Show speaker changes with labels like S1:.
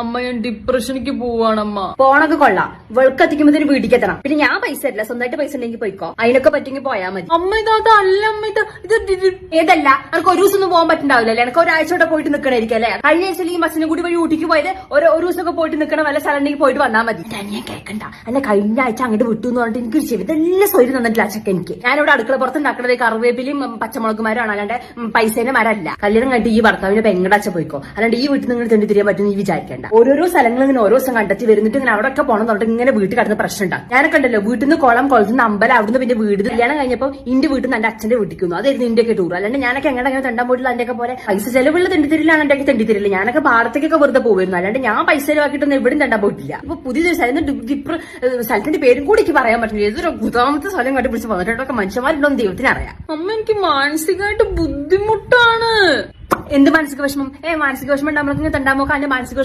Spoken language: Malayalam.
S1: അമ്മ ഞാൻ ഡിപ്രഷനിക്ക് പോവാണമ്മ.
S2: പോണൊക്കെ കൊള്ളാം, വെളുക്കെത്തിക്കുമ്പോ വീട്ടിലേക്ക് എത്തണം. പിന്നെ ഞാൻ പൈസ തരില്ല, സ്വന്തമായിട്ട് പൈസ ഉണ്ടെങ്കിൽ പോയിക്കോ. അതിനൊക്കെ പറ്റുമെങ്കിൽ പോയാൽ മതി.
S1: അമ്മ ഇതല്ല അമ്മ, ഇത്
S2: ഏതല്ല, എനിക്ക് ഒരു ദിവസം ഒന്നും പോകാൻ പറ്റുണ്ടാവില്ല. എനിക്ക് ഒരാഴ്ചയോടെ പോയിട്ട് നിൽക്കണായിരിക്കും അല്ലെ. കഴിഞ്ഞ ആഴ്ച ഈ ബസ്സിനെ കൂടി വഴി ഊട്ടിക്ക് പോയത് ഒരു ദിവസമൊക്കെ പോയിട്ട് നിൽക്കണ വല്ല സ്ഥലം ഉണ്ടെങ്കിൽ പോയിട്ട് വന്നാൽ മതി. ഞാൻ കേൾക്കണ്ട, എന്നെ കഴിഞ്ഞ ആഴ്ച അങ്ങോട്ട് വിട്ടു എന്ന് പറഞ്ഞിട്ട് എനിക്ക് ചെവിതെല്ലാം സ്വയം തന്നിട്ടില്ല അച്ഛക്ക്. എനിക്ക് ഞാനിവിടെ അടുക്കള പുറത്ത് ഉണ്ടാക്കുന്നത് കറിവേപ്പിലും പച്ചമുളകുമാരാണ്, അല്ലാണ്ട് പൈസേന്റെ മരമല്ല. കല്യാണം കണ്ടിട്ട് ഈ ഭർത്താവിന്റെ പെങ്ങടച്ച പോയിക്കോ, അല്ലാണ്ട് ഈ വീട്ടിൽ നിങ്ങൾ തെണ്ടി തിരിയാൻ പറ്റും നീ വിചാരിക്കേണ്ട. ഓരോരോ സ്ഥലങ്ങൾ ഇങ്ങനെ ഓരോ ദിവസം കണ്ടെത്തി വരുന്നിട്ട് ഇങ്ങനെ അവിടെ ഒക്കെ പോകണം പറഞ്ഞിട്ട് ഇങ്ങനെ വീട്ടിൽ കിടന്ന പ്രശ്നം ഉണ്ടാവും. ഞാനൊക്കെ ഉണ്ടല്ലോ, വീട്ടിൽ നിന്ന് കുളം, കുളത്തുനിന്ന് അമ്പലം, അവിടുന്ന് പിന്നെ വീട്. കല്യാണം കഴിഞ്ഞപ്പോൾ ഇന്റെ വീട്ടിൽ നിന്ന് എന്റെ അച്ഛന്റെ വീട്ടിൽ വന്നു. അതായിരുന്നു ഇന്ത്യയൊക്കെ ടൂർ. അല്ലാണ്ട് ഞാനൊക്കെ എങ്ങനെ തെണ്ടാൻ പോയിട്ടില്ല. അതിന്റെ ഒക്കെ പോലെ പൈസ ചെലവുള്ള തെണ്ടിത്തിരിലാണ് എന്റെ തെണ്ടിത്തിരില്ല. ഞാനൊക്കെ പാടത്തേക്കൊക്കെ വെറുതെ പോകുമായിരുന്നു, അല്ലാണ്ട് ഞാൻ പൈസ ചെലവാക്കിയിട്ടൊന്നും എവിടെയും തെണ്ടാൻ പോയിട്ടില്ല. ഇപ്പൊ പുതിയ സ്ഥലത്തിന്റെ പേരും കൂടി എനിക്ക് പറയാൻ പറ്റില്ല. ഏതൊരു ഗുതാമത്തെ സ്ഥലം കണ്ടുപിടിച്ച് വന്നിട്ടൊക്കെ മനുഷ്യന്മാരുണ്ടോന്ന് ദൈവത്തിന് അറിയാം.
S1: അമ്മ എനിക്ക് മാനസികമായിട്ട് ബുദ്ധിമുട്ടാണ്.
S2: എന്ത് മാനസിക വിഷമം? മാനസിക വിഷമം ഉണ്ടാകുമ്പോൾ തെണ്ടാൻ നോക്കാൻ. മാനസിക